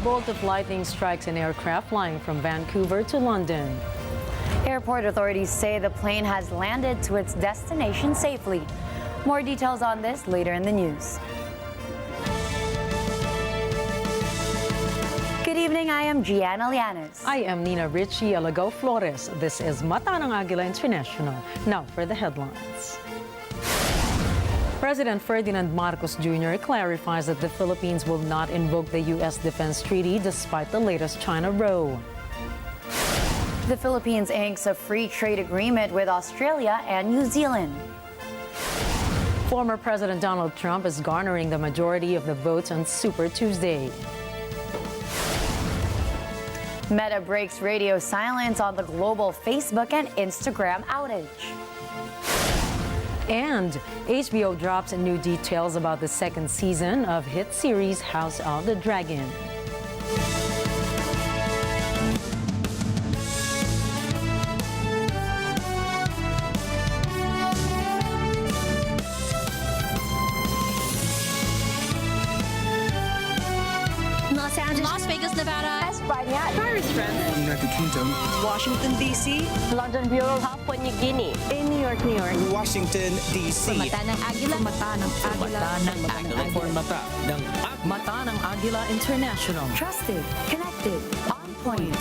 bolt of lightning strikes an aircraft flying from Vancouver to London. Airport authorities say the plane has landed to its destination safely. More details on this later in the news. Good evening, I am Gianna Llanes. I am Nina Richie Alago Flores. This is Mata ng Agila International. Now for the headlines. President Ferdinand Marcos Jr. clarifies that the Philippines will not invoke the U.S. Defense Treaty despite the latest China row. The Philippines inks a free trade agreement with Australia and New Zealand. Former President Donald Trump is garnering the majority of the votes on Super Tuesday. Meta breaks radio silence on the global Facebook and Instagram outage. And HBO drops new details about the second season of hit series House of the Dragon. Los Angeles, Las Vegas, Nevada, España, Paris, France, United Kingdom, Washington, D.C., London Bureau, Papua New Guinea, in New York, Washington, D.C. Mata ng Agila, Mata ng Agila, Mata ng Agila International. Trusted, connected, on point.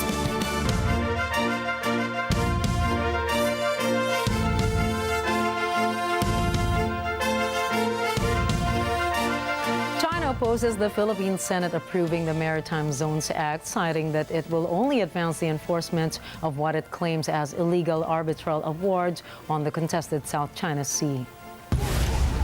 China opposes the Philippine Senate approving the Maritime Zones Act, citing that it will only advance the enforcement of what it claims as illegal arbitral awards on the contested South China Sea.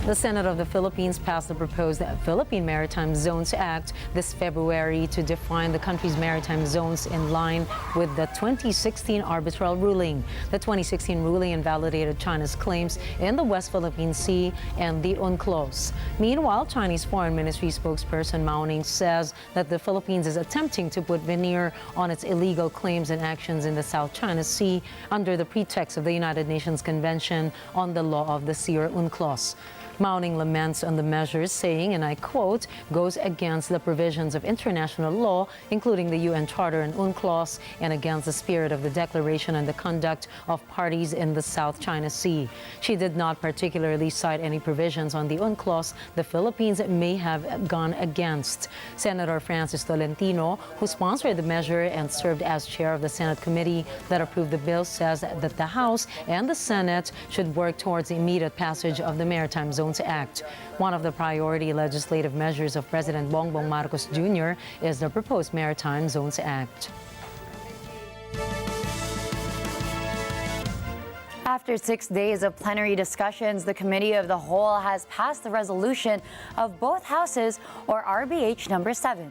The Senate of the Philippines passed the proposed Philippine Maritime Zones Act this February to define the country's maritime zones in line with the 2016 arbitral ruling. The 2016 ruling invalidated China's claims in the West Philippine Sea and the UNCLOS. Meanwhile, Chinese Foreign Ministry spokesperson Mao Ning says that the Philippines is attempting to put veneer on its illegal claims and actions in the South China Sea under the pretext of the United Nations Convention on the Law of the Sea, or UNCLOS. Mao Ning laments on the measures, saying, and I quote, goes against the provisions of international law, including the UN Charter and UNCLOS, and against the spirit of the declaration and the conduct of parties in the South China Sea. She did not particularly cite any provisions on the UNCLOS the Philippines may have gone against. Senator Francis Tolentino, who sponsored the measure and served as chair of the Senate committee that approved the bill, says that the House and the Senate should work towards the immediate passage of the Maritime Zones Act. One of the priority legislative measures of President Bongbong Marcos Jr. is the proposed Maritime Zones Act. After 6 days of plenary discussions, the Committee of the Whole has passed the resolution of both houses, or RBH number 7.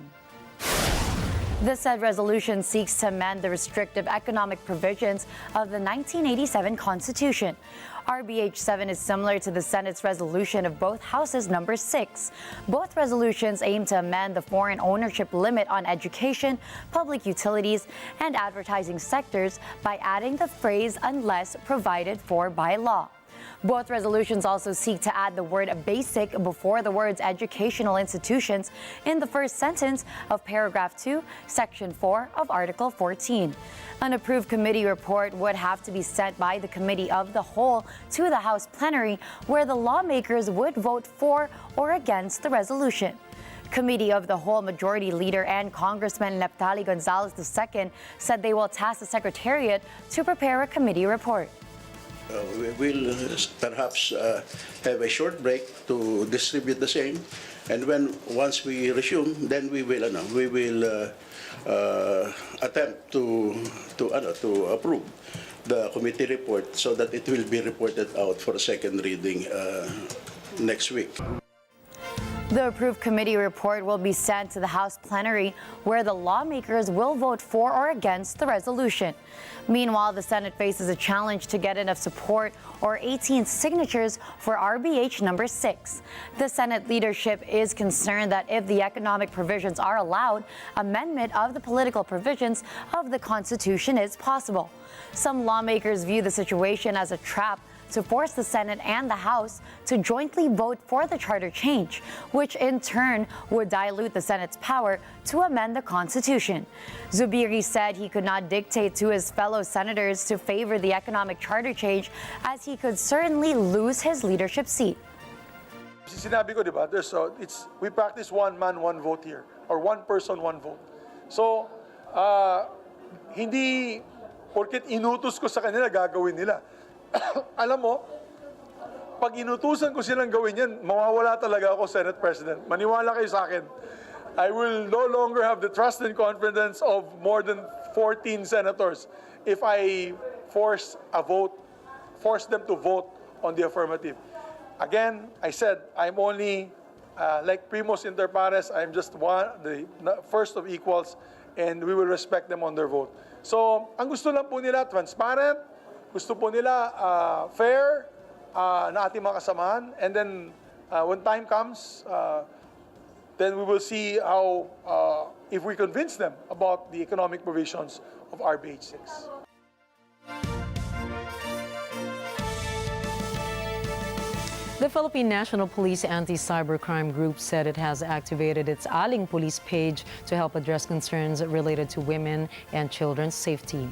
The said resolution seeks to amend the restrictive economic provisions of the 1987 Constitution. RBH 7 is similar to the Senate's resolution of both houses number 6. Both resolutions aim to amend the foreign ownership limit on education, public utilities, and advertising sectors by adding the phrase "unless provided for by law." Both resolutions also seek to add the word "basic" before the words "educational institutions" in the first sentence of paragraph 2, section 4 of Article 14. An approved committee report would have to be sent by the Committee of the Whole to the House plenary, where the lawmakers would vote for or against the resolution. Committee of the Whole Majority Leader and Congressman Naphtali Gonzalez II said they will task the Secretariat to prepare a committee report. We will perhaps have a short break to distribute the same, and once we resume, then we will attempt to approve the committee report so that it will be reported out for a second reading next week. The approved committee report will be sent to the House plenary, where the lawmakers will vote for or against the resolution. Meanwhile, the Senate faces a challenge to get enough support, or 18 signatures, for RBH number 6. The Senate leadership is concerned that if the economic provisions are allowed, amendment of the political provisions of the Constitution is possible. Some lawmakers view the situation as a trap to force the Senate and the House to jointly vote for the charter change, which in turn would dilute the Senate's power to amend the Constitution. Zubiri said he could not dictate to his fellow senators to favor the economic charter change, as he could certainly lose his leadership seat. Sinabi ko, di ba, we practice one man, one vote here, or one person, one vote. So, hindi porket inutos ko sa kanila, gagawin nila. Alam mo, pag inutusan ko silang gawin yan, mawawala talaga ako, Senate President. Maniwala kayo sa akin. I will no longer have the trust and confidence of more than 14 senators if I force them to vote on the affirmative. Again, I said, I'm only like primos inter pares. I'm just the first of equals, and we will respect them on their vote. So, ang gusto lang po nila, transparent, gusto po nila fair na ating mga kasamahan, and then when time comes, then we will see how, if we convince them about the economic provisions of RBH 6. The Philippine National Police Anti-Cybercrime Group said it has activated its Aling Police page to help address concerns related to women and children's safety.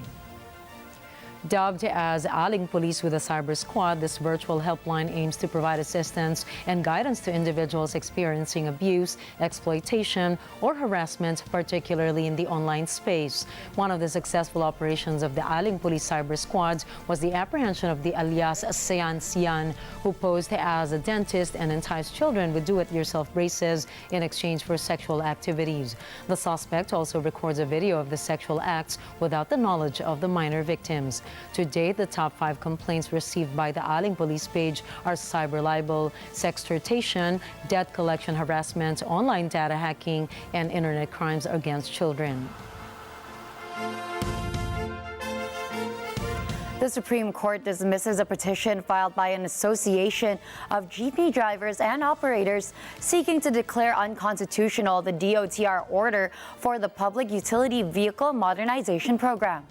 Dubbed as Aling Police with a Cyber Squad, this virtual helpline aims to provide assistance and guidance to individuals experiencing abuse, exploitation, or harassment, particularly in the online space. One of the successful operations of the Aling Police Cyber Squads was the apprehension of the alias Sian, who posed as a dentist and enticed children with do-it-yourself braces in exchange for sexual activities. The suspect also records a video of the sexual acts without the knowledge of the minor victims. To date, the top 5 complaints received by the Aling Police page are cyber libel, sextortation, debt collection harassment, online data hacking, and internet crimes against children. The Supreme Court dismisses a petition filed by an association of jeepney drivers and operators seeking to declare unconstitutional the DOTR order for the Public Utility Vehicle Modernization Program.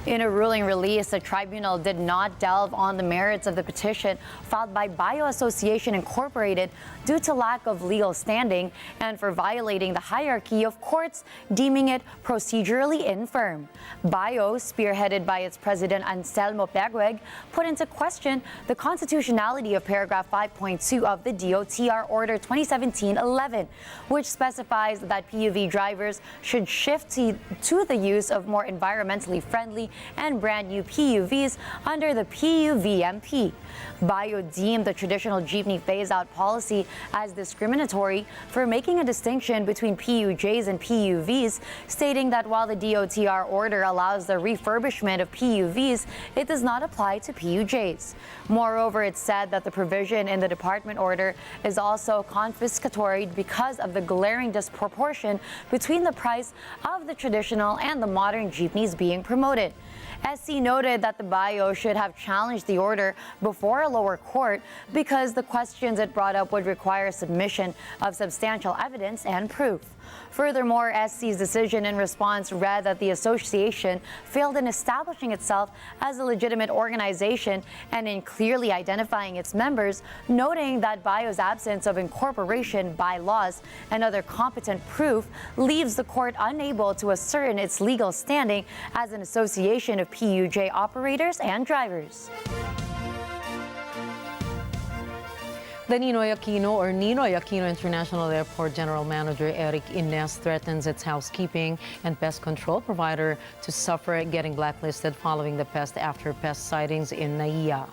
In a ruling release, the tribunal did not delve on the merits of the petition filed by Bio Association Incorporated due to lack of legal standing and for violating the hierarchy of courts, deeming it procedurally infirm. Bio, spearheaded by its president Anselmo Pegueg, put into question the constitutionality of paragraph 5.2 of the DOTR Order 2017-11, which specifies that PUV drivers should shift to the use of more environmentally friendly and brand new PUVs under the PUVMP. Bio deemed the traditional jeepney phase-out policy as discriminatory for making a distinction between PUJs and PUVs, stating that while the DOTR order allows the refurbishment of PUVs, it does not apply to PUJs. Moreover, it said that the provision in the department order is also confiscatory because of the glaring disproportion between the price of the traditional and the modern jeepneys being promoted. SC noted that the Bio should have challenged the order before a lower court because the questions it brought up would require submission of substantial evidence and proof. Furthermore, SC's decision in response read that the association failed in establishing itself as a legitimate organization and in clearly identifying its members, noting that Bio's absence of incorporation bylaws and other competent proof leaves the court unable to ascertain its legal standing as an association of PUJ operators and drivers. The Ninoy Aquino International Airport General Manager Eric Ines threatens its housekeeping and pest control provider to suffer getting blacklisted following the pest after pest sightings in Naiya.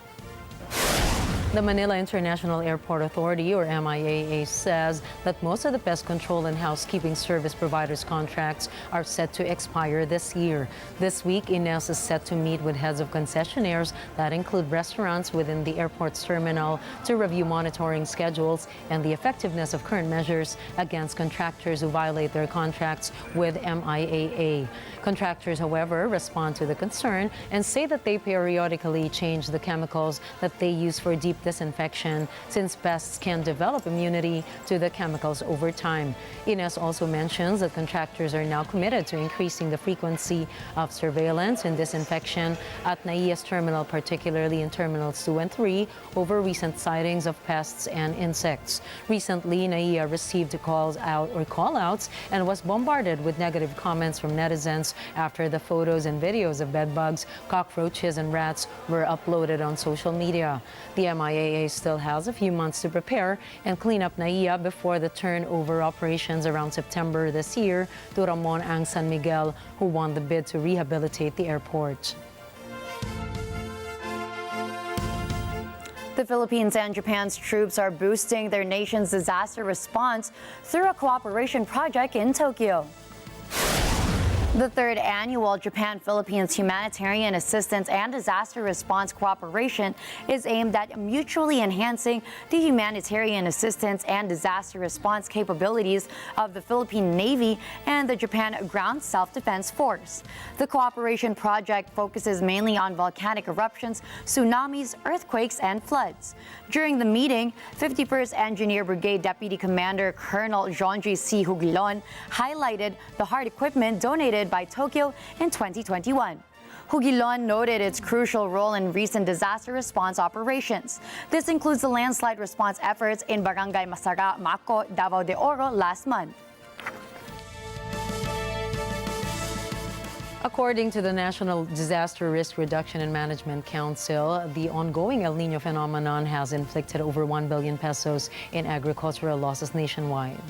The Manila International Airport Authority, or MIAA, says that most of the pest control and housekeeping service providers' contracts are set to expire this year. This week, Ines is set to meet with heads of concessionaires that include restaurants within the airport's terminal to review monitoring schedules and the effectiveness of current measures against contractors who violate their contracts with MIAA. Contractors, however, respond to the concern and say that they periodically change the chemicals that they use for deep disinfection since pests can develop immunity to the chemicals over time. Ines also mentions that contractors are now committed to increasing the frequency of surveillance and disinfection at NAIA's terminal, particularly in Terminals 2 and 3, over recent sightings of pests and insects. Recently, NAIA received call-outs and was bombarded with negative comments from netizens after the photos and videos of bedbugs, cockroaches, and rats were uploaded on social media. The MIAA still has a few months to prepare and clean up NAIA before the turnover operations around September this year to Ramon Ang San Miguel, who won the bid to rehabilitate the airport. The Philippines and Japan's troops are boosting their nation's disaster response through a cooperation project in Tokyo. The third annual Japan-Philippines Humanitarian Assistance and Disaster Response Cooperation is aimed at mutually enhancing the humanitarian assistance and disaster response capabilities of the Philippine Navy and the Japan Ground Self-Defense Force. The cooperation project focuses mainly on volcanic eruptions, tsunamis, earthquakes, and floods. During the meeting, 51st Engineer Brigade Deputy Commander Colonel Jonji C. Hugilon highlighted the hard equipment donated by Tokyo in 2021. Hugilon noted its crucial role in recent disaster response operations. This includes the landslide response efforts in Barangay Masara, Mako, Davao de Oro last month. According to the National Disaster Risk Reduction and Management Council, the ongoing El Nino phenomenon has inflicted over 1 billion pesos in agricultural losses nationwide.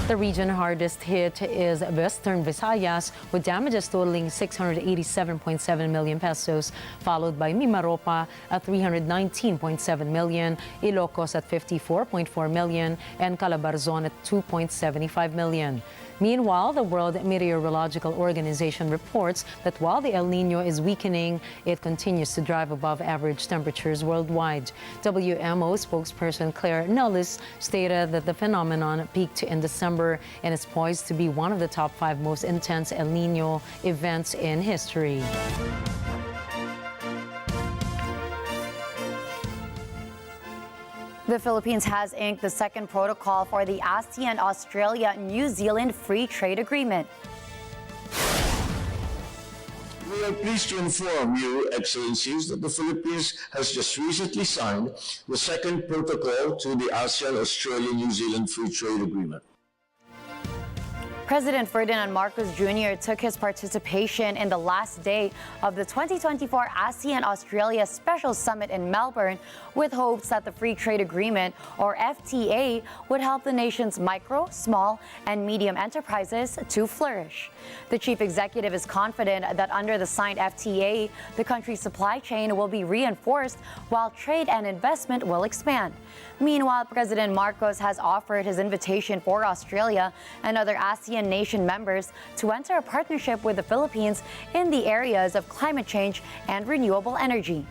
The region hardest hit is Western Visayas, with damages totaling 687.7 million pesos, followed by Mimaropa at 319.7 million, Ilocos at 54.4 million, and Calabarzon at 2.75 million. Meanwhile, the World Meteorological Organization reports that while the El Nino is weakening, it continues to drive above average temperatures worldwide. WMO spokesperson Claire Nellis stated that the phenomenon peaked in December and is poised to be one of the top 5 most intense El Nino events in history. The Philippines has inked the second protocol for the ASEAN Australia-New Zealand Free Trade Agreement. We are pleased to inform you, Excellencies, that the Philippines has just recently signed the second protocol to the ASEAN Australia-New Zealand Free Trade Agreement. President Ferdinand Marcos Jr. took his participation in the last day of the 2024 ASEAN-Australia Special Summit in Melbourne with hopes that the Free Trade Agreement, or FTA, would help the nation's micro, small, and medium enterprises to flourish. The chief executive is confident that under the signed FTA, the country's supply chain will be reinforced while trade and investment will expand. Meanwhile, President Marcos has offered his invitation for Australia and other ASEAN nation members to enter a partnership with the Philippines in the areas of climate change and renewable energy.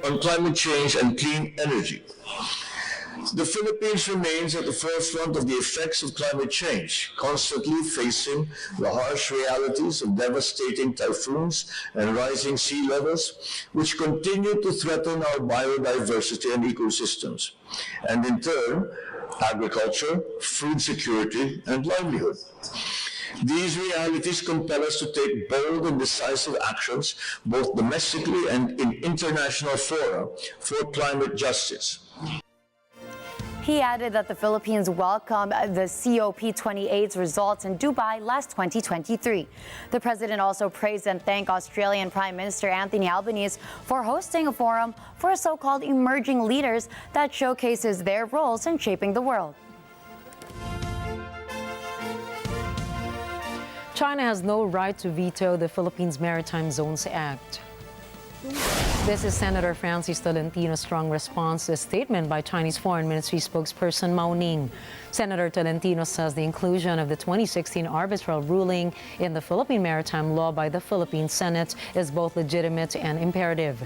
On climate change and clean energy, the Philippines remains at the forefront of the effects of climate change, constantly facing the harsh realities of devastating typhoons and rising sea levels, which continue to threaten our biodiversity and ecosystems, and in turn, agriculture, food security, and livelihood. These realities compel us to take bold and decisive actions, both domestically and in international fora, for climate justice. He added that the Philippines welcomed the COP28's results in Dubai last 2023. The president also praised and thanked Australian Prime Minister Anthony Albanese for hosting a forum for so-called emerging leaders that showcases their roles in shaping the world. China has no right to veto the Philippines Maritime Zones Act. This is Senator Francis Tolentino's strong response to a statement by Chinese Foreign Ministry spokesperson Mao Ning. Senator Tolentino says the inclusion of the 2016 arbitral ruling in the Philippine Maritime Law by the Philippine Senate is both legitimate and imperative.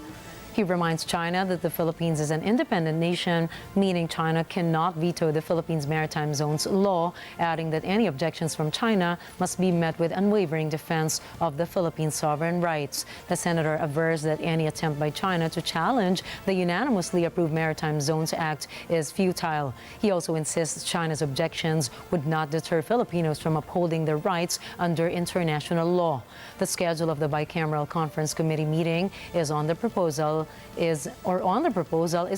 He reminds China that the Philippines is an independent nation, meaning China cannot veto the Philippines Maritime Zone's law, adding that any objections from China must be met with unwavering defense of the Philippines' sovereign rights. The senator avers that any attempt by China to challenge the unanimously approved Maritime Zones Act is futile. He also insists China's objections would not deter Filipinos from upholding their rights under international law. The schedule of the bicameral conference committee meeting on the proposal is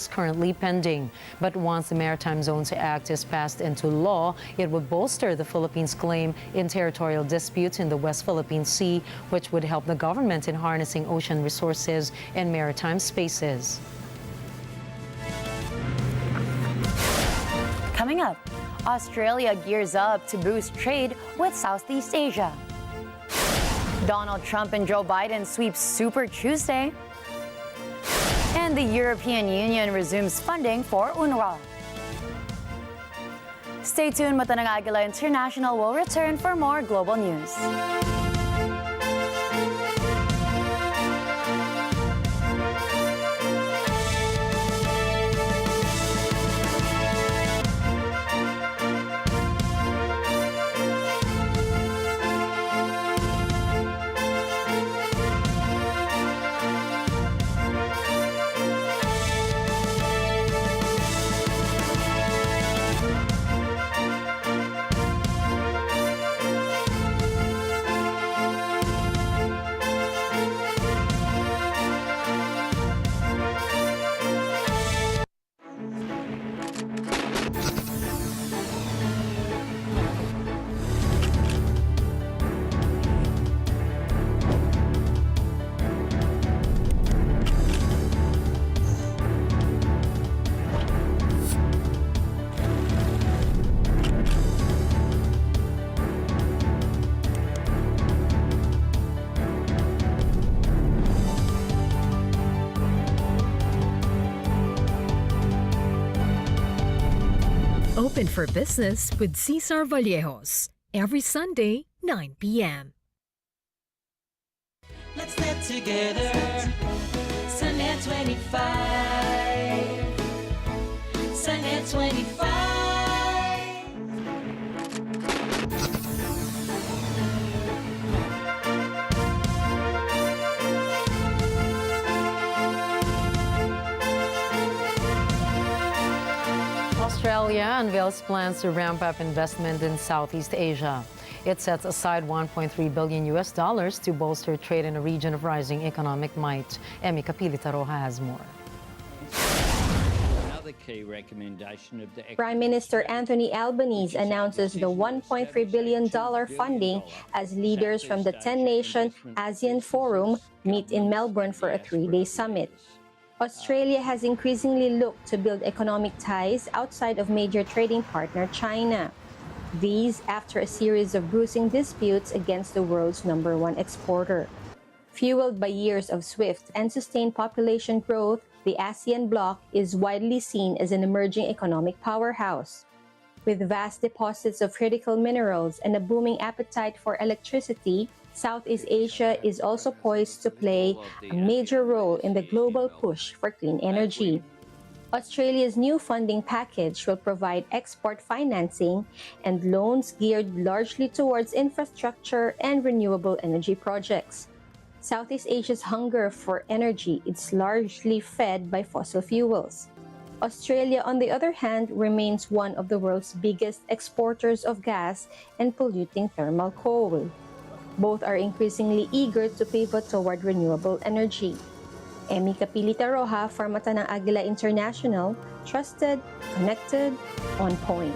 currently pending. But once the Maritime Zones Act is passed into law, it would bolster the Philippines' claim in territorial disputes in the West Philippine Sea, which would help the government in harnessing ocean resources and maritime spaces. Coming up, Australia gears up to boost trade with Southeast Asia. Donald Trump and Joe Biden sweep Super Tuesday. And the European Union resumes funding for UNRWA. Stay tuned, Mata ng Agila International will return for more global news. Open for business with Cesar Vallejos every Sunday, 9 p.m. Let's get together. Sunday 25. Sunday 25. Australia unveils plans to ramp up investment in Southeast Asia. It sets aside $1.3 billion to bolster trade in a region of rising economic might. Emmy Capilita-Roja has more. Another key recommendation of the Prime Minister Anthony Albanese announces the $1.3 billion funding as leaders from the 10-nation ASEAN Forum meet in Melbourne for a 3-day summit. Australia has increasingly looked to build economic ties outside of major trading partner China. These after a series of bruising disputes against the world's #1 exporter. Fueled by years of swift and sustained population growth, the ASEAN bloc is widely seen as an emerging economic powerhouse. With vast deposits of critical minerals and a booming appetite for electricity, Southeast Asia is also poised to play a major role in the global push for clean energy. Australia's new funding package will provide export financing and loans geared largely towards infrastructure and renewable energy projects. Southeast Asia's hunger for energy is largely fed by fossil fuels. Australia, on the other hand, remains one of the world's biggest exporters of gas and polluting thermal coal. Both are increasingly eager to pivot toward renewable energy. Emmy Capilita-Roja for Mata ng Agila International, trusted, connected, on point.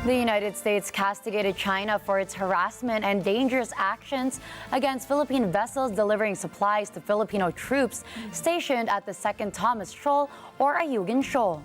The United States castigated China for its harassment and dangerous actions against Philippine vessels delivering supplies to Filipino troops stationed at the 2nd Thomas Shoal or Ayungin Shoal.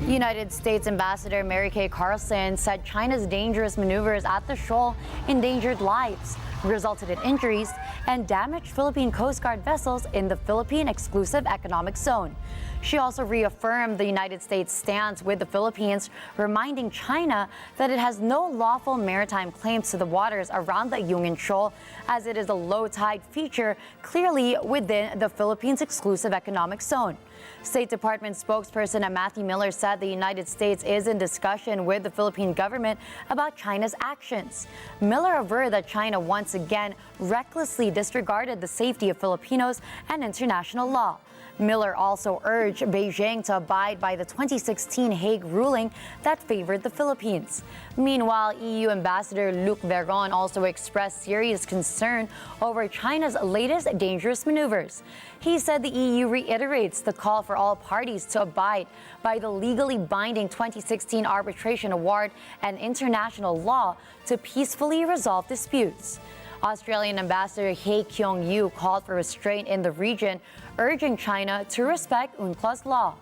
United States Ambassador Mary Kay Carlson said China's dangerous maneuvers at the shoal endangered lives. resulted in injuries, and damaged Philippine Coast Guard vessels in the Philippine Exclusive Economic Zone. She also reaffirmed the United States' stance with the Philippines, reminding China that it has no lawful maritime claims to the waters around the Union Shoal, as it is a low-tide feature clearly within the Philippines' Exclusive Economic Zone. State Department spokesperson Matthew Miller said the United States is in discussion with the Philippine government about China's actions. Miller averred that China once again recklessly disregarded the safety of Filipinos and international law. Miller also urged Beijing to abide by the 2016 Hague ruling that favored the Philippines. Meanwhile, EU Ambassador Luc Veron also expressed serious concern over China's latest dangerous maneuvers. He said the EU reiterates the call for all parties to abide by the legally binding 2016 arbitration award and international law to peacefully resolve disputes. Australian Ambassador He Kyung-yu called for restraint in the region, urging China to respect UNCLOS law.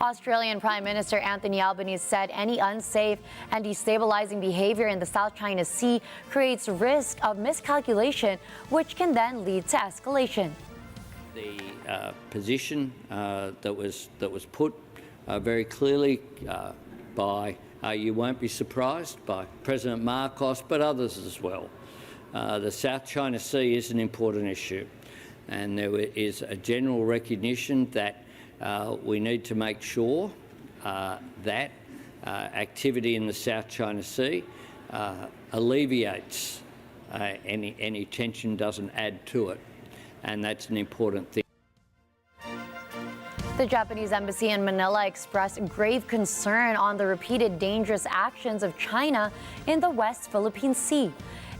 Australian Prime Minister Anthony Albanese said any unsafe and destabilizing behavior in the South China Sea creates risk of miscalculation, which can then lead to escalation. The position that was put very clearly by, you won't be surprised, by President Marcos, but others as well. The South China Sea is an important issue, and there is a general recognition that we need to make sure that activity in the South China Sea alleviates any tension, doesn't add to it, and that's an important thing. The Japanese embassy in Manila expressed grave concern on the repeated dangerous actions of China in the West Philippine Sea.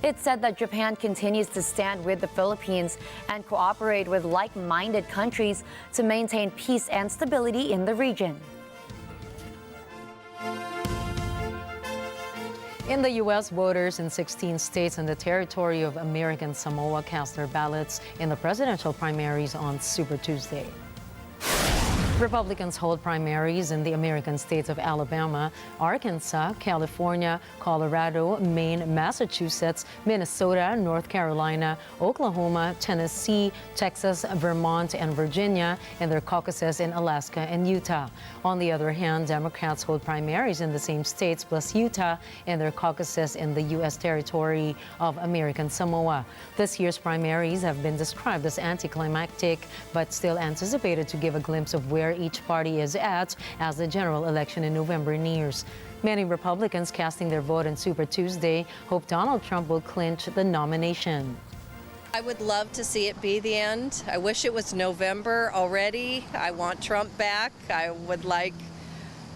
It said that Japan continues to stand with the Philippines and cooperate with like-minded countries to maintain peace and stability in the region. In the U.S., voters in 16 states and the territory of American Samoa cast their ballots in the presidential primaries on Super Tuesday. Republicans hold primaries in the American states of Alabama, Arkansas, California, Colorado, Maine, Massachusetts, Minnesota, North Carolina, Oklahoma, Tennessee, Texas, Vermont, and Virginia, and their caucuses in Alaska and Utah. On the other hand, Democrats hold primaries in the same states plus Utah and their caucuses in the U.S. territory of American Samoa. This year's primaries have been described as anticlimactic, but still anticipated to give a glimpse of where each party is at as the general election in November nears. Many Republicans casting their vote on Super Tuesday hope Donald Trump will clinch the nomination. I would love to see it be the end. I wish it was November already. I want Trump back. I would like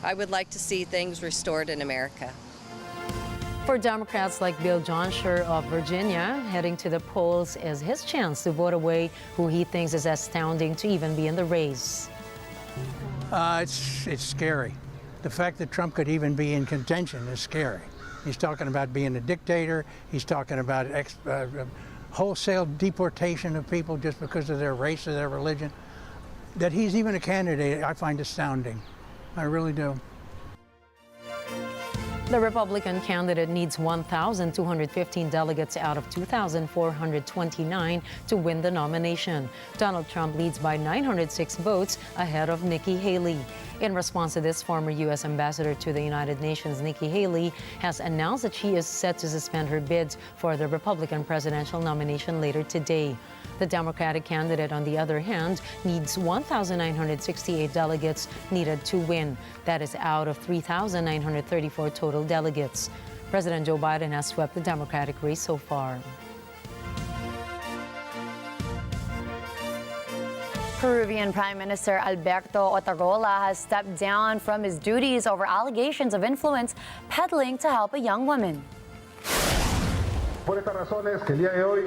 to see things restored in America. For Democrats like Bill Johnsher of Virginia, heading to the polls is his chance to vote away who he thinks is astounding to even be in the race. It's scary. The fact that Trump could even be in contention is scary. He's talking about being a dictator. He's talking about wholesale deportation of people just because of their race or their religion. That he's even a candidate, I find astounding. I really do. The Republican candidate needs 1,215 delegates out of 2,429 to win the nomination. Donald Trump leads by 906 votes ahead of Nikki Haley. In response to this, former U.S. Ambassador to the United Nations, Nikki Haley, has announced that she is set to suspend her bids for the Republican presidential nomination later today. The Democratic candidate, on the other hand, needs 1,968 delegates needed to win. That is out of 3,934 total delegates. President Joe Biden has swept the Democratic race so far. Peruvian Prime Minister Alberto Otarola has stepped down from his duties over allegations of influence peddling to help a young woman. Por estas razones, que el día de hoy,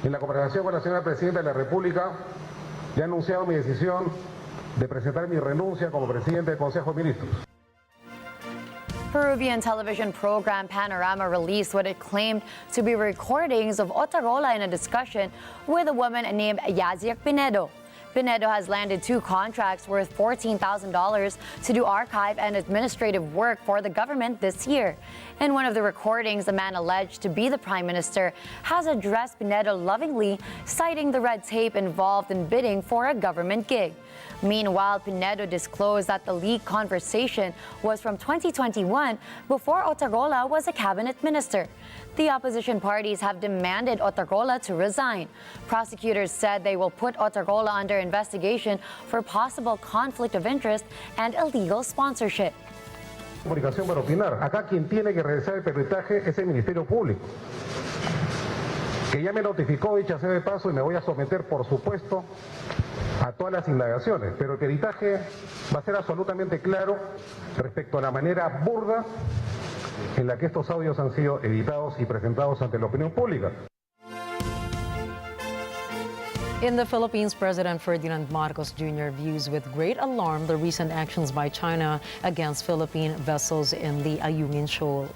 en la conversación con la señora Presidenta de la República, le he anunciado mi decisión de presentar mi renuncia como Presidente del Consejo de Ministros. Peruvian television program Panorama released what it claimed to be recordings of Otarola in a discussion with a woman named Yaziak Pinedo. Pinedo has landed 2 contracts worth $14,000 to do archive and administrative work for the government this year. In one of the recordings, the man alleged to be the Prime Minister has addressed Pinedo lovingly, citing the red tape involved in bidding for a government gig. Meanwhile, Pinedo disclosed that the leaked conversation was from 2021, before Otarola was a cabinet minister. The opposition parties have demanded Otarola to resign. Prosecutors said they will put Otarola under investigation for possible conflict of interest and illegal sponsorship. Comunicación para opinar. Acá quien tiene que realizar el peritaje es el Ministerio Público, que ya me notificó, dicha sea de paso, y me voy a someter, por supuesto, a todas las indagaciones. Pero el peritaje va a ser absolutamente claro respecto a la manera burda en la que estos audios han sido editados y presentados ante la opinión pública. In the Philippines, President Ferdinand Marcos Jr. views with great alarm the recent actions by China against Philippine vessels in the Ayungin Shoal.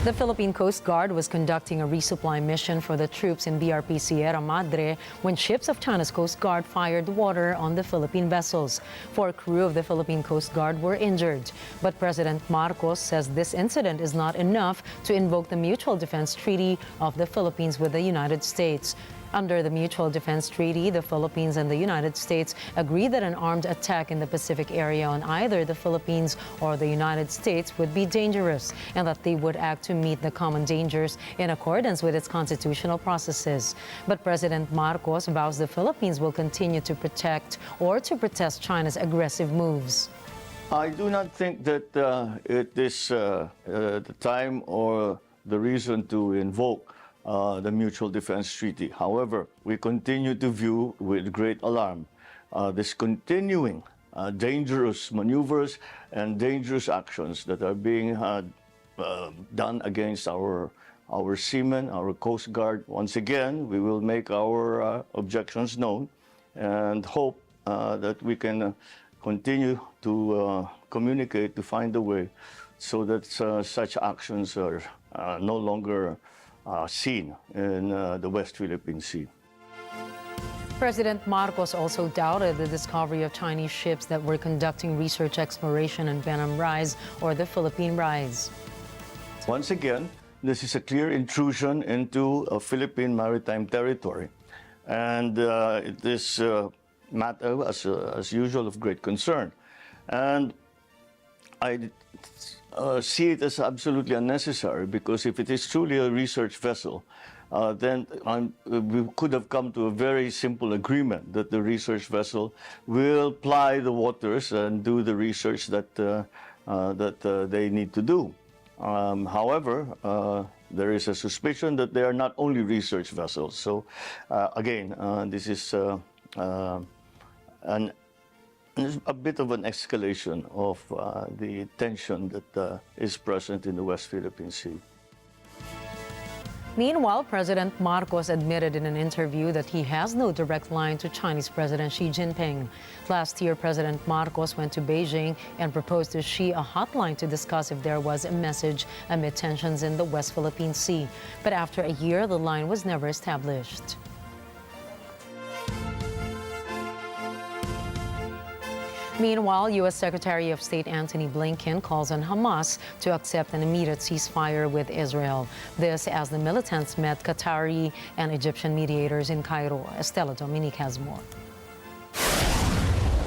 The Philippine Coast Guard was conducting a resupply mission for the troops in BRP Sierra Madre when ships of China's Coast Guard fired water on the Philippine vessels. 4 crew of the Philippine Coast Guard were injured. But President Marcos says this incident is not enough to invoke the Mutual Defense Treaty of the Philippines with the United States. Under the Mutual Defense Treaty, the Philippines and the United States agree that an armed attack in the Pacific area on either the Philippines or the United States would be dangerous, and that they would act to meet the common dangers in accordance with its constitutional processes. But President Marcos vows the Philippines will continue to protect or to protest China's aggressive moves. I do not think that it is the time or the reason to invoke the Mutual Defense Treaty. However, we continue to view with great alarm this continuing dangerous maneuvers and dangerous actions that are being done against our seamen, our Coast Guard. Once again, we will make our objections known and hope that we can continue to communicate to find a way so that such actions are no longer seen in the West Philippine Sea. President Marcos also doubted the discovery of Chinese ships that were conducting research exploration in Benham Rise or the Philippine Rise. Once again, this is a clear intrusion into a Philippine maritime territory. And it is a matter, as usual, of great concern. And I see it as absolutely unnecessary, because if it is truly a research vessel, then we could have come to a very simple agreement that the research vessel will ply the waters and do the research that they need to do. However, there is a suspicion that they are not only research vessels. So again, this is a bit of an escalation of the tension that is present in the West Philippine Sea. Meanwhile, President Marcos admitted in an interview that he has no direct line to Chinese President Xi Jinping. Last year, President Marcos went to Beijing and proposed to Xi a hotline to discuss if there was a message amid tensions in the West Philippine Sea. But after a year, the line was never established. Meanwhile, U.S. Secretary of State Antony Blinken calls on Hamas to accept an immediate ceasefire with Israel. This as the militants met Qatari and Egyptian mediators in Cairo. Estela Dominique has more.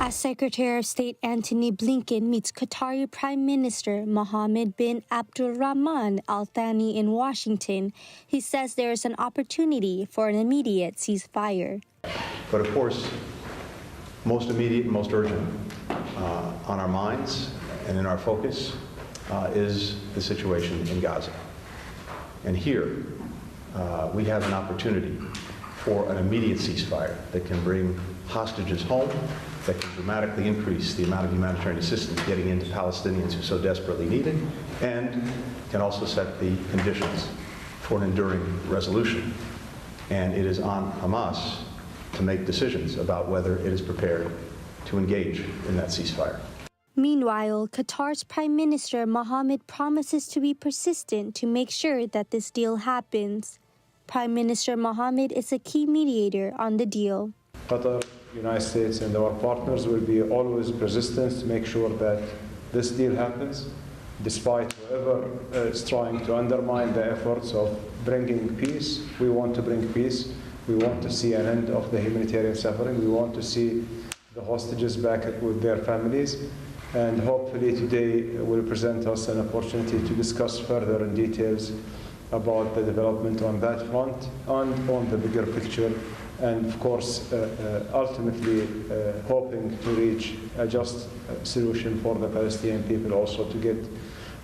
As Secretary of State Antony Blinken meets Qatari Prime Minister Mohammed bin Abdulrahman Al Thani in Washington, he says there is an opportunity for an immediate ceasefire. But of course, most immediate and most urgent on our minds and in our focus is the situation in Gaza. And here we have an opportunity for an immediate ceasefire that can bring hostages home, that can dramatically increase the amount of humanitarian assistance getting into Palestinians who so desperately need it, and can also set the conditions for an enduring resolution. And it is on Hamas to make decisions about whether it is prepared to engage in that ceasefire. Meanwhile, Qatar's Prime Minister Mohammed promises to be persistent to make sure that this deal happens. Prime Minister Mohammed is a key mediator on the deal. Qatar, United States, and our partners will be always persistent to make sure that this deal happens, despite whoever is trying to undermine the efforts of bringing peace. We want to bring peace. We want to see an end of the humanitarian suffering. We want to see the hostages back with their families. And hopefully today will present us an opportunity to discuss further in details about the development on that front and on the bigger picture. And of course, ultimately hoping to reach a just solution for the Palestinian people also to get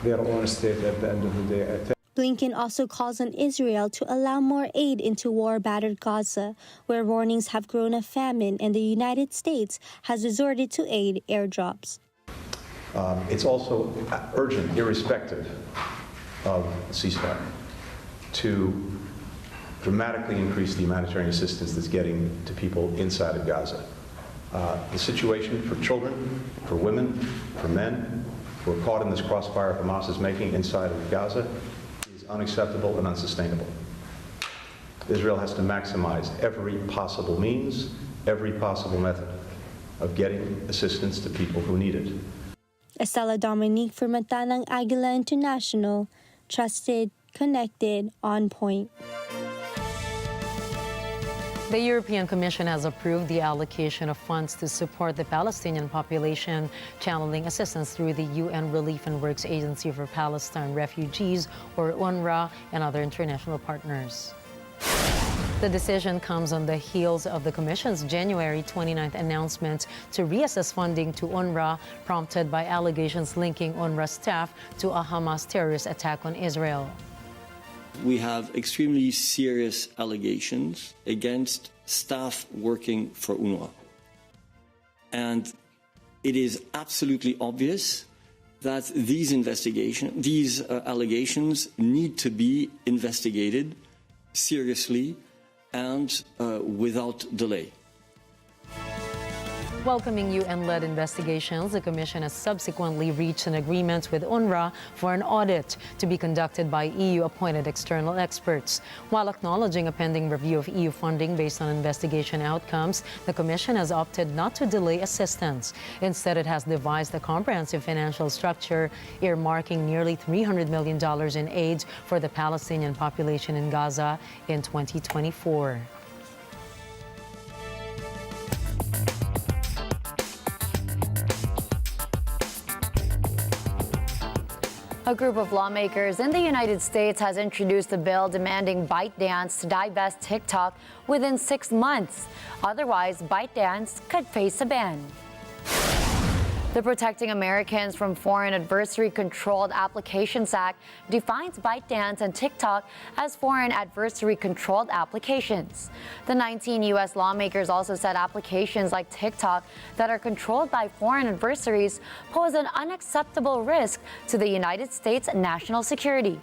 their own state at the end of the day. Blinken also calls on Israel to allow more aid into war-battered Gaza, where warnings have grown of famine, and the United States has resorted to aid airdrops. It's also urgent, irrespective of ceasefire, to dramatically increase the humanitarian assistance that's getting to people inside of Gaza. The situation for children, for women, for men who are caught in this crossfire Hamas is making inside of Gaza is unacceptable and unsustainable. Israel has to maximize every possible means, every possible method of getting assistance to people who need it. Estela Dominique for Matanang Agila International, trusted, connected, on point. The European Commission has approved the allocation of funds to support the Palestinian population, channeling assistance through the UN Relief and Works Agency for Palestine Refugees, or UNRWA, and other international partners. The decision comes on the heels of the Commission's January 29th announcement to reassess funding to UNRWA, prompted by allegations linking UNRWA staff to a Hamas terrorist attack on Israel. We have extremely serious allegations against staff working for UNRWA. And it is absolutely obvious that these allegations need to be investigated seriously and without delay. Welcoming UN-led investigations, the Commission has subsequently reached an agreement with UNRWA for an audit to be conducted by EU-appointed external experts. While acknowledging a pending review of EU funding based on investigation outcomes, the Commission has opted not to delay assistance. Instead, it has devised a comprehensive financial structure, earmarking nearly $300 million in aid for the Palestinian population in Gaza in 2024. A group of lawmakers in the United States has introduced a bill demanding ByteDance to divest TikTok within 6 months. Otherwise, ByteDance could face a ban. The Protecting Americans from Foreign Adversary-Controlled Applications Act defines ByteDance and TikTok as foreign adversary-controlled applications. The 19 U.S. lawmakers also said applications like TikTok that are controlled by foreign adversaries pose an unacceptable risk to the United States national security.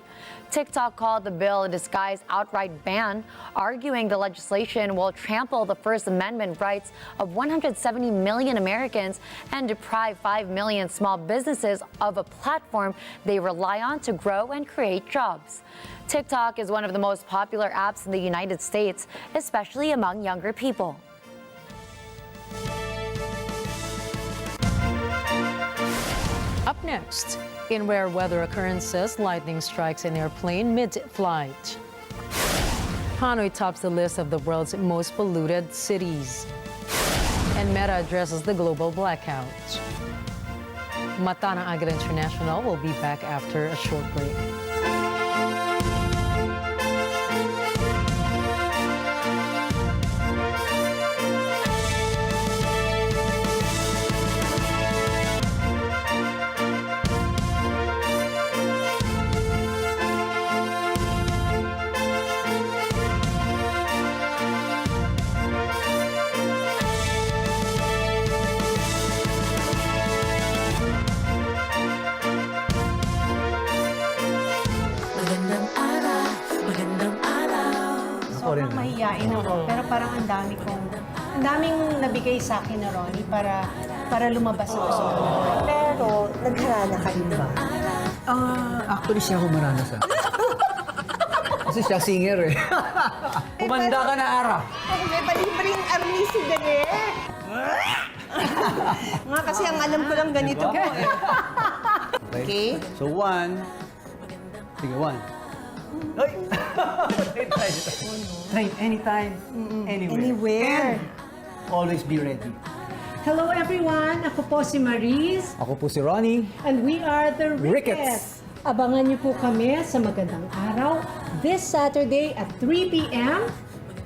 TikTok called the bill a disguised outright ban, arguing the legislation will trample the First Amendment rights of 170 million Americans and deprive 5 million small businesses of a platform they rely on to grow and create jobs. TikTok is one of the most popular apps in the United States, especially among younger people. Up next, in rare weather occurrences, lightning strikes an airplane mid-flight. Hanoi tops the list of the world's most polluted cities. And Meta addresses the global blackout. Matanang Agila International will be back after a short break. Sobrang mahiyain ako, pero parang ang daming nabigay sa akin na Ronnie para lumabas ako sa kanila. Pero, nagharana ka rin ba? Actually, siya humaranas. Kasi siya singer eh. Kumanda ka na, Ara. May libreng arnisi dali. Nga kasi ang alam ko lang ganito po eh. Okay. So, 1. Sige, 1. Ay! Train anytime, anywhere. Anywhere. And always be ready. Hello everyone, ako po si Maris. Ako po si Ronnie. And we are the Rickets. Abangan niyo po kami sa magandang araw this Saturday at 3 p.m.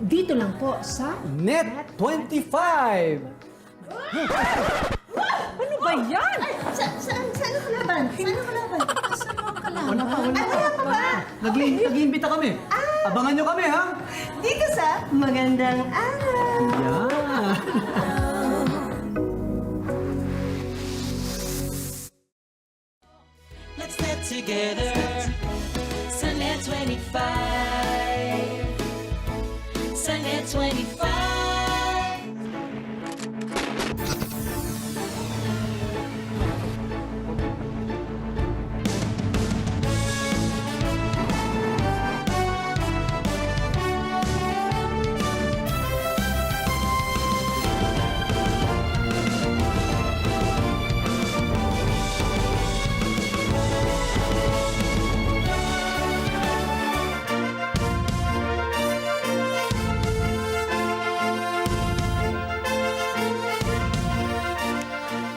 Dito lang po sa Net 25! Ano ba yan? Saan ang kalaban? Saan ang kalaban? Saan ang kalaban? Wala pa. Wala pa ba? Nag-iimbita kami. Abangan nyo kami, ha? Dito sa Magandang Araw. Yeah. Let's get together. Sunday 25. Sunday 25.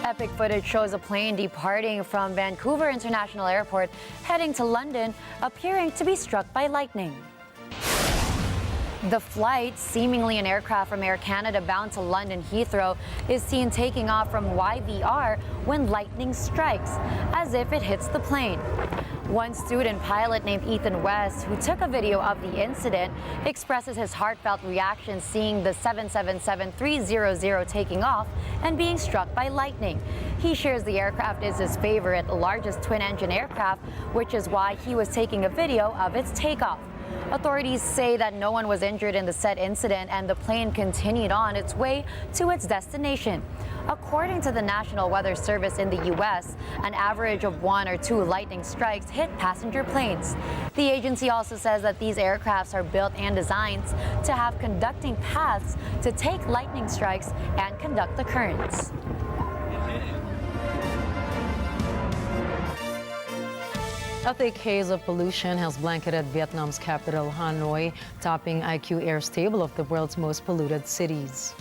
Epic footage shows a plane departing from Vancouver International Airport heading to London, appearing to be struck by lightning. The flight, seemingly an aircraft from Air Canada bound to London Heathrow, is seen taking off from YVR when lightning strikes, as if it hits the plane. One student pilot named Ethan West, who took a video of the incident, expresses his heartfelt reaction seeing the 777-300 taking off and being struck by lightning. He shares the aircraft is his favorite, largest twin-engine aircraft, which is why he was taking a video of its takeoff. Authorities say that no one was injured in the said incident and the plane continued on its way to its destination. According to the National Weather Service in the U.S., an average of 1 or 2 lightning strikes hit passenger planes. The agency also says that these aircrafts are built and designed to have conducting paths to take lightning strikes and conduct the currents. A thick haze of pollution has blanketed Vietnam's capital, Hanoi, topping IQ Air's table of the world's most polluted cities.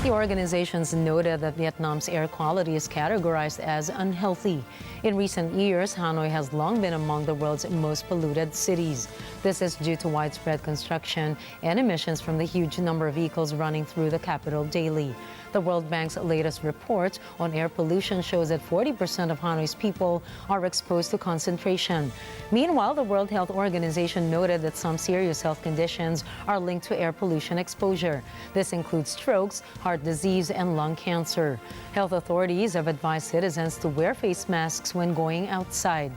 The organizations noted that Vietnam's air quality is categorized as unhealthy. In recent years, Hanoi has long been among the world's most polluted cities. This is due to widespread construction and emissions from the huge number of vehicles running through the capital daily. The World Bank's latest report on air pollution shows that 40% of Hanoi's people are exposed to concentration. Meanwhile, the World Health Organization noted that some serious health conditions are linked to air pollution exposure. This includes strokes, heart disease, and lung cancer. Health authorities have advised citizens to wear face masks when going outside.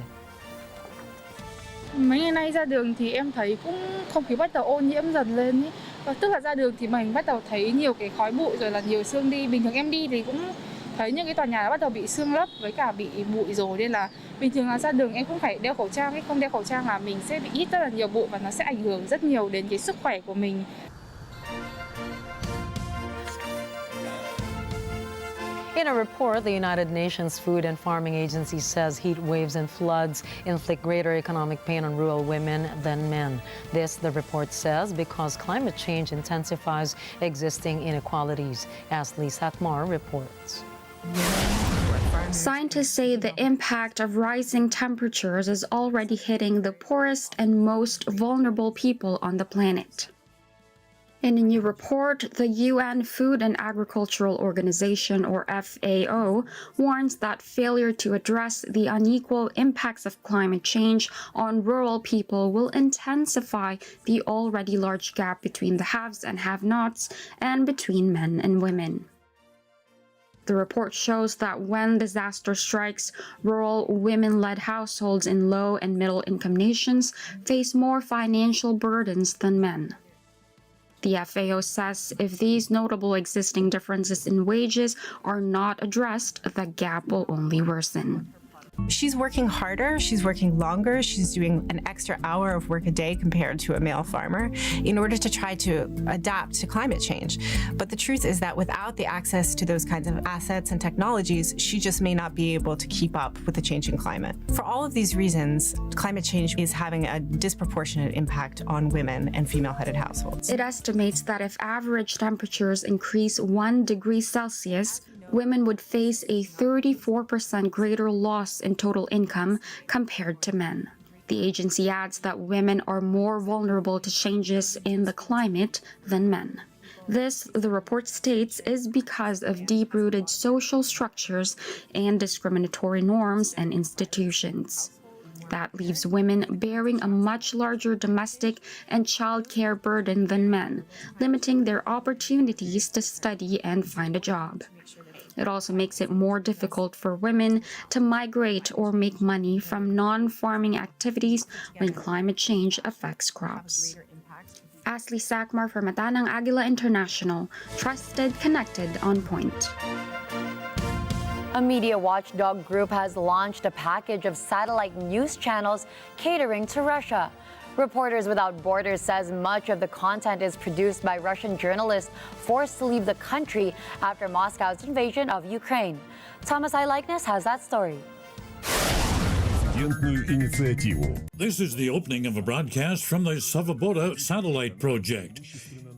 Mấy ngày nay ra đường thì em thấy cũng không khí bắt đầu ô nhiễm dần lên ý. Tức là ra đường thì mình bắt đầu thấy nhiều cái khói bụi rồi là nhiều sương đi. Bình thường em đi thì cũng thấy những cái tòa nhà bắt đầu bị sương lấp với cả bị bụi rồi, nên là bình thường là ra đường em cũng phải đeo khẩu trang ấy, không đeo khẩu trang là mình sẽ bị hít rất là nhiều bụi và nó sẽ ảnh hưởng rất nhiều đến cái sức khỏe của mình. In a report, the United Nations Food and Farming Agency says heat waves and floods inflict greater economic pain on rural women than men. This, the report says, because climate change intensifies existing inequalities, as Lee Satmar reports. Scientists say the impact of rising temperatures is already hitting the poorest and most vulnerable people on the planet. In a new report, the UN Food and Agricultural Organization, or FAO, warns that failure to address the unequal impacts of climate change on rural people will intensify the already large gap between the haves and have-nots and between men and women. The report shows that when disaster strikes, rural women-led households in low and middle-income nations face more financial burdens than men. The FAO says if these notable existing differences in wages are not addressed, the gap will only worsen. She's working harder, she's working longer, she's doing an extra hour of work a day compared to a male farmer in order to try to adapt to climate change. But the truth is that without the access to those kinds of assets and technologies, she just may not be able to keep up with the changing climate. For all of these reasons, climate change is having a disproportionate impact on women and female-headed households. It estimates that if average temperatures increase 1 degree Celsius, women would face a 34% greater loss in total income compared to men. The agency adds that women are more vulnerable to changes in the climate than men. This, the report states, is because of deep-rooted social structures and discriminatory norms and institutions. That leaves women bearing a much larger domestic and child care burden than men, limiting their opportunities to study and find a job. It also makes it more difficult for women to migrate or make money from non-farming activities when climate change affects crops. Ashley Sakmar for Matanang Agila International, trusted, connected, on point. A media watchdog group has launched a package of satellite news channels catering to Russia. Reporters Without Borders says much of the content is produced by Russian journalists forced to leave the country after Moscow's invasion of Ukraine. Thomas I. Likeness has that story. This is the opening of a broadcast from the Savoboda satellite project.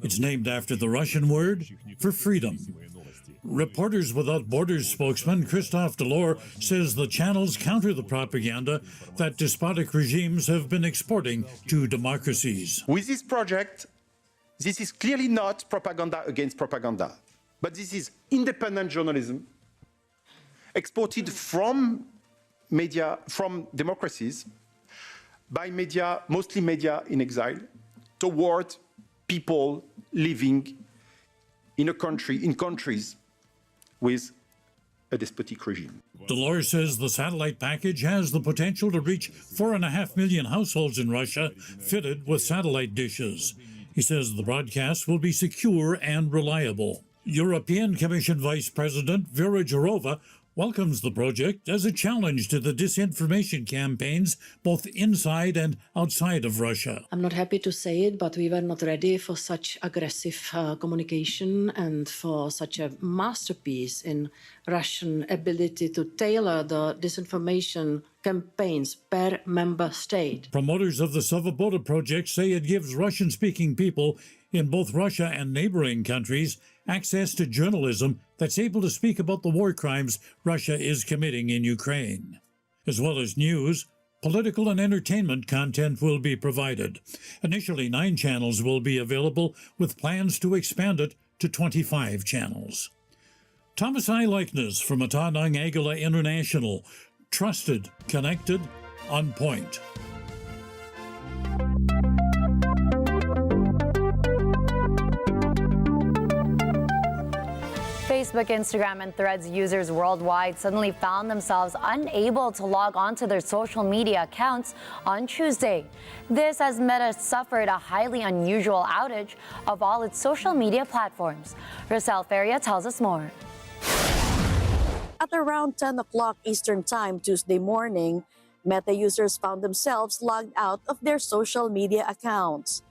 It's named after the Russian word for freedom. Reporters Without Borders spokesman Christophe Delors says the channels counter the propaganda that despotic regimes have been exporting to democracies. With this project, this is clearly not propaganda against propaganda, but this is independent journalism exported from media, from democracies, by media, mostly media in exile, toward people living in a country, in countries with a despotic regime. Delors says the satellite package has the potential to reach 4.5 million households in Russia fitted with satellite dishes. He says the broadcast will be secure and reliable. European Commission Vice President Vera Jourova welcomes the project as a challenge to the disinformation campaigns both inside and outside of Russia. I'm not happy to say it, but we were not ready for such aggressive communication and for such a masterpiece in Russian ability to tailor the disinformation campaigns per member state. Promoters of the Savoboda project say it gives Russian-speaking people in both Russia and neighboring countries access to journalism that's able to speak about the war crimes Russia is committing in Ukraine. As well as news, political and entertainment content will be provided. Initially, 9 channels will be available, with plans to expand it to 25 channels. Thomas I. Likeness from Matanang Agila International. Trusted, connected, on point. Facebook, Instagram, and Threads users worldwide suddenly found themselves unable to log on to their social media accounts on Tuesday. This as Meta suffered a highly unusual outage of all its social media platforms. Rosel Feria tells us more. At around 10 o'clock Eastern Time Tuesday morning, Meta users found themselves logged out of their social media accounts.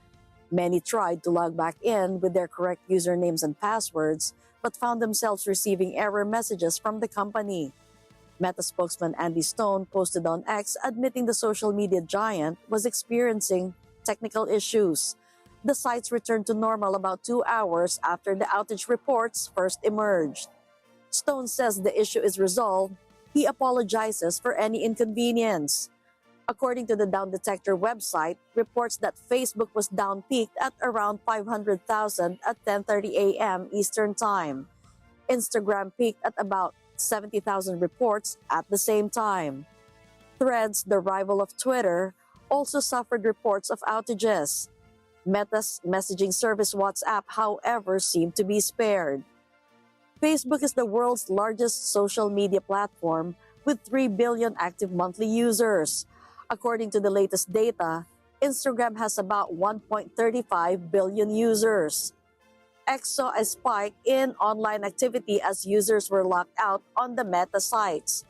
Many tried to log back in with their correct usernames and passwords, but found themselves receiving error messages from the company. Meta spokesman Andy Stone posted on X admitting the social media giant was experiencing technical issues. The sites returned to normal about 2 hours after the outage reports first emerged. Stone says the issue is resolved. He apologizes for any inconvenience. According to the Down Detector website, reports that Facebook was down peaked at around 500,000 at 10:30 a.m. Eastern Time. Instagram peaked at about 70,000 reports at the same time. Threads, the rival of Twitter, also suffered reports of outages. Meta's messaging service WhatsApp, however, seemed to be spared. Facebook is the world's largest social media platform with 3 billion active monthly users. According to the latest data, Instagram has about 1.35 billion users. X saw a spike in online activity as users were locked out on the Meta sites.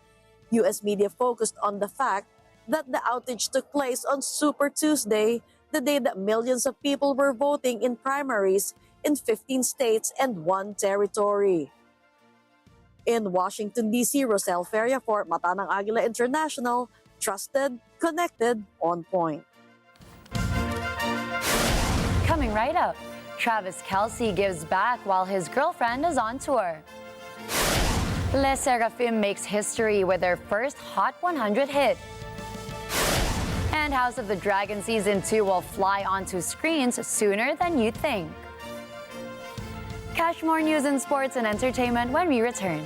U.S. media focused on the fact that the outage took place on Super Tuesday, the day that millions of people were voting in primaries in 15 states and 1 territory. In Washington, D.C., Rosel Feria for Mata ng Agila International, trusted, connected, on point. Coming right up, Travis Kelce gives back while his girlfriend is on tour. Les Seraphim makes history with their first Hot 100 hit. And House of the Dragon Season 2 will fly onto screens sooner than you think. Catch more news in sports and entertainment when we return.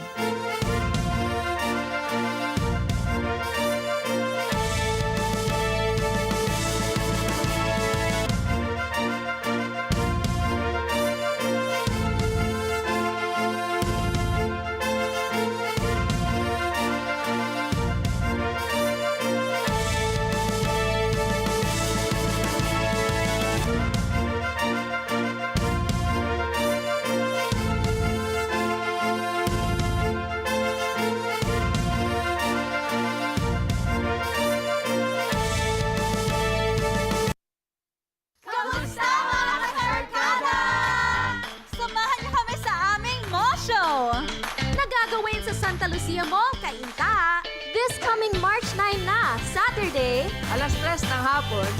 This coming March 9 na, Saturday, alas 3 ng hapon,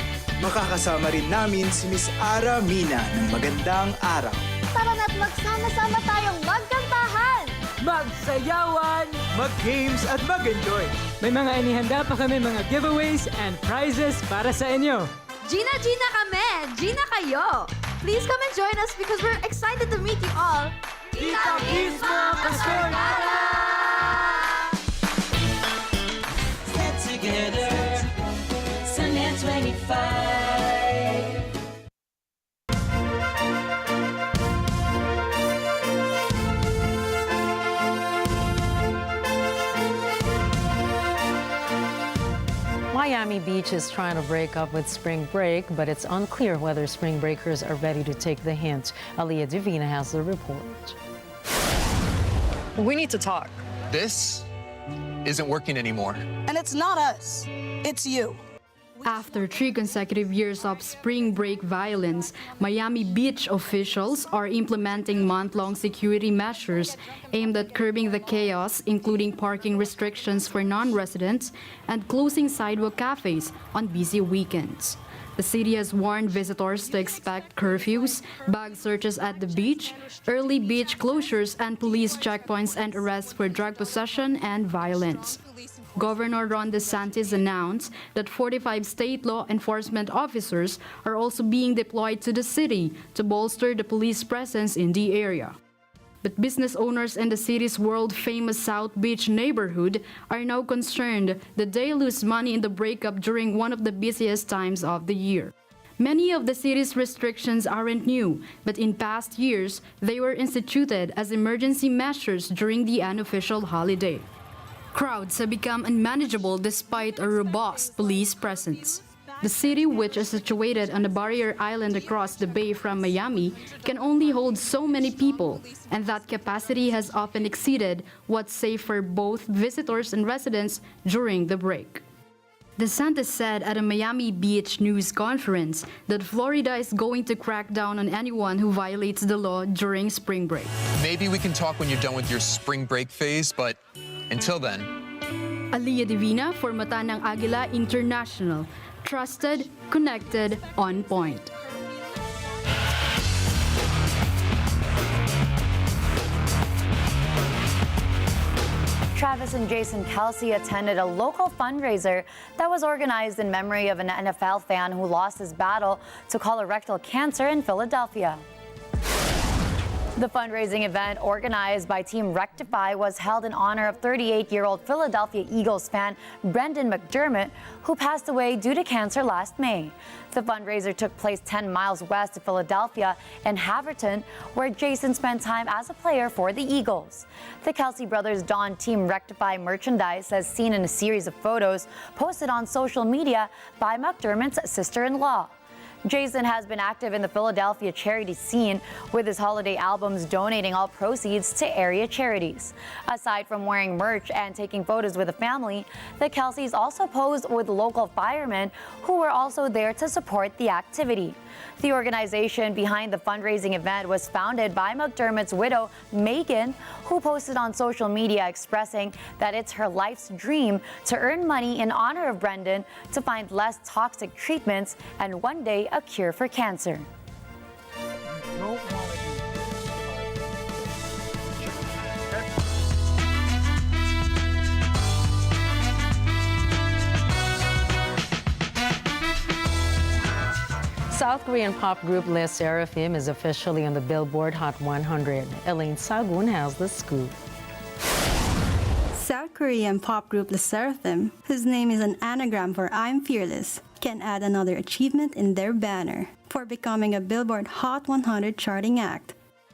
makakasama rin namin si Miss Ara Mina ng Magandang Araw. Tara na't magsama-sama tayong magkantahan, magsayawan, mag-games at mag-enjoy. May mga inihanda pa kami mga giveaways and prizes para sa inyo. Gina kami, Gina kayo. Please come and join us because we're excited to meet you all. Kita mismo Kaskornada! Together, Sunday 25. Miami Beach is trying to break up with spring break, but it's unclear whether spring breakers are ready to take the hint. Aliyah Divina has the report. We need to talk. This isn't working anymore. And it's not us, it's you. After 3 consecutive years of spring break violence, Miami Beach officials are implementing month-long security measures aimed at curbing the chaos, including parking restrictions for non-residents and closing sidewalk cafes on busy weekends. The city has warned visitors to expect curfews, bag searches at the beach, early beach closures, and police checkpoints and arrests for drug possession and violence. Governor Ron DeSantis announced that 45 state law enforcement officers are also being deployed to the city to bolster the police presence in the area. But business owners in the city's world-famous South Beach neighborhood are now concerned that they lose money in the breakup during one of the busiest times of the year. Many of the city's restrictions aren't new, but in past years, they were instituted as emergency measures during the unofficial holiday. Crowds have become unmanageable despite a robust police presence. The city, which is situated on the barrier island across the bay from Miami, can only hold so many people, and that capacity has often exceeded what's safe for both visitors and residents during the break. DeSantis said at a Miami Beach news conference that Florida is going to crack down on anyone who violates the law during spring break. Maybe we can talk when you're done with your spring break phase, but until then. Aliyah Divina for Mata ng Agila International. Trusted, connected, on point. Travis and Jason Kelce attended a local fundraiser that was organized in memory of an NFL fan who lost his battle to colorectal cancer in Philadelphia. The fundraising event, organized by Team Rectify, was held in honor of 38-year-old Philadelphia Eagles fan Brendan McDermott, who passed away due to cancer last May. The fundraiser took place 10 miles west of Philadelphia in Haverton, where Jason spent time as a player for the Eagles. The Kelce brothers donned Team Rectify merchandise, as seen in a series of photos posted on social media by McDermott's sister-in-law. Jason has been active in the Philadelphia charity scene with his holiday albums, donating all proceeds to area charities. Aside from wearing merch and taking photos with the family, the Kelseys also posed with local firemen who were also there to support the activity. The organization behind the fundraising event was founded by McDermott's widow, Megan, who posted on social media expressing that it's her life's dream to earn money in honor of Brendan to find less toxic treatments and one day a cure for cancer. South Korean pop group Le Sserafim is officially on the Billboard Hot 100. Elaine Sagun has the scoop. South Korean pop group Le Sserafim, whose name is an anagram for I'm Fearless, can add another achievement in their banner for becoming a Billboard Hot 100 charting act,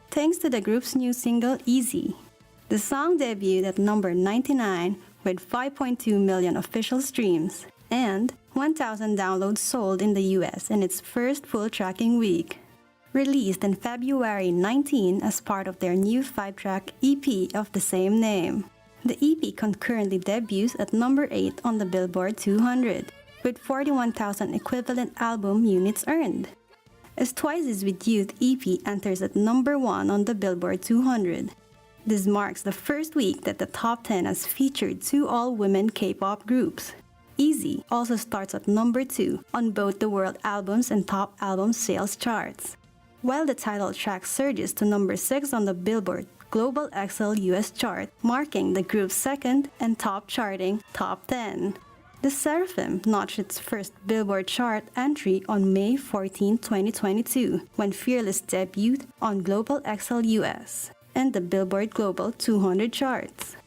thanks to the group's new single, Easy. The song debuted at number 99 with 5.2 million official streams and 1,000 downloads sold in the US in its first full tracking week. Released in February 19 as part of their new 5-track EP of the same name. The EP concurrently debuts at number 8 on the Billboard 200, with 41,000 equivalent album units earned. As Twice Is With Youth EP enters at number 1 on the Billboard 200. This marks the first week that the top 10 has featured 2 all-women K-pop groups. Easy also starts at number 2 on both the World Albums and Top Album Sales charts, while the title track surges to number 6 on the Billboard Global XL US chart, marking the group's second and top charting top 10. The Seraphim notched its first Billboard chart entry on May 14, 2022, when Fearless debuted on Global XL US and the Billboard Global 200 charts.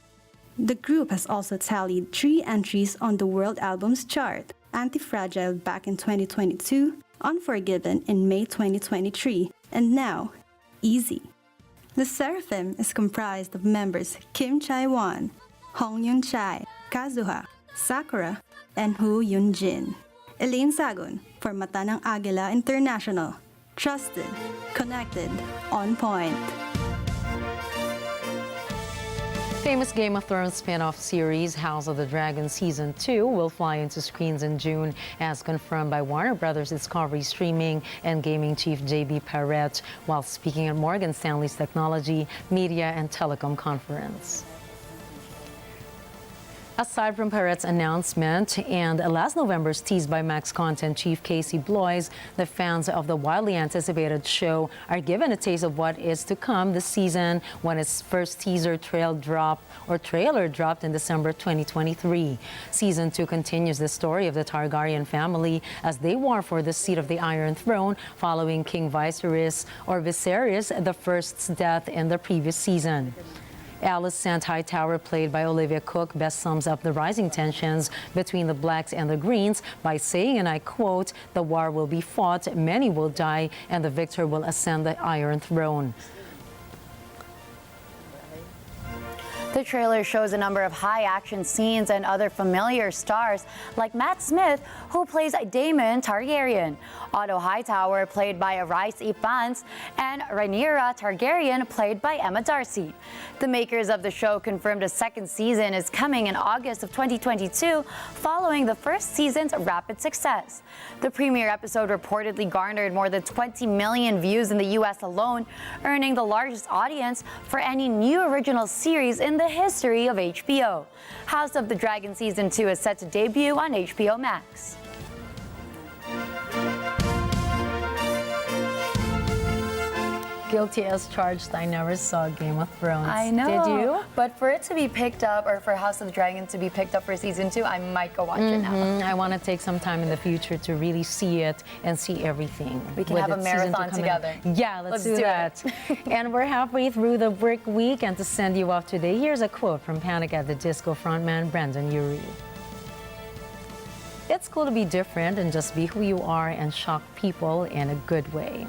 The group has also tallied 3 entries on the World Albums chart, Anti-Fragile back in 2022, Unforgiven in May 2023, and now, Easy. The Seraphim is comprised of members Kim Chae-won, Hong Yun-chai, Kazuha, Sakura, and Hu Yun-jin. Elaine Sagun for Mata ng Agila International. Trusted, connected, on point. Famous Game of Thrones spin-off series House of the Dragon Season 2 will fly into screens in June, as confirmed by Warner Brothers Discovery Streaming and Gaming Chief J.B. Perrett while speaking at Morgan Stanley's Technology, Media and Telecom Conference. Aside from Perrett's announcement and last November's tease by Max Content Chief Casey Bloys, the fans of the wildly anticipated show are given a taste of what is to come this season when its first teaser trailer dropped in December 2023. Season 2 continues the story of the Targaryen family as they war for the seat of the Iron Throne following King Viserys the First's death in the previous season. Alicent Hightower, played by Olivia Cook, best sums up the rising tensions between the Blacks and the Greens by saying, and I quote, "The war will be fought, many will die, and the victor will ascend the Iron Throne." The trailer shows a number of high-action scenes and other familiar stars like Matt Smith, who plays Daemon Targaryen, Otto Hightower, played by Rhys Ifans, and Rhaenyra Targaryen, played by Emma Darcy. The makers of the show confirmed a second season is coming in August of 2022, following the first season's rapid success. The premiere episode reportedly garnered more than 20 million views in the U.S. alone, earning the largest audience for any new original series in the history of HBO. House of the Dragon Season 2 is set to debut on HBO Max. Guilty as charged, I never saw Game of Thrones. I know. Did you? But for it to be picked up, or for House of the Dragon to be picked up for Season 2, I might go watch it now. I want to take some time in the future to really see it and see everything. We can have a marathon together. Yeah, let's do that. And we're halfway through the work week, and to send you off today, here's a quote from Panic at the Disco frontman Brendan Urie. "It's cool to be different and just be who you are and shock people in a good way."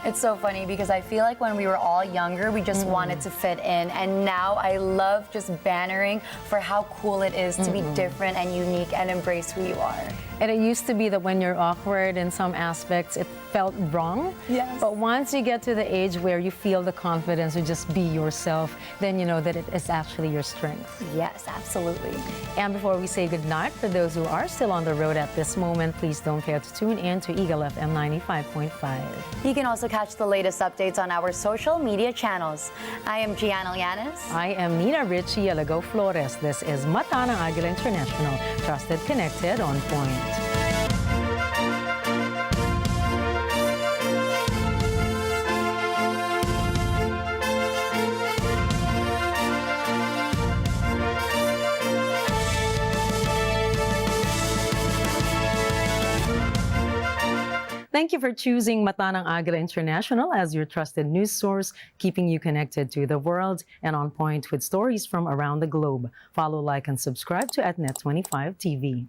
It's so funny because I feel like when we were all younger, we just wanted to fit in. And now I love just bannering for how cool it is to be different and unique and embrace who you are. And it used to be that when you're awkward in some aspects, it felt wrong. Yes. But once you get to the age where you feel the confidence to just be yourself, then you know that it is actually your strength. Yes, absolutely. And before we say goodnight, for those who are still on the road at this moment, please don't fail to tune in to Agila FM 95.5. You can also catch the latest updates on our social media channels. I am Gianna Llanes. I am Nina Richie Alago Flores. This is Mata ng Agila International. Trusted, connected, on point. Thank you for choosing Mata ng Agila International as your trusted news source, keeping you connected to the world and on point with stories from around the globe. Follow, like, and subscribe to @Net25 TV.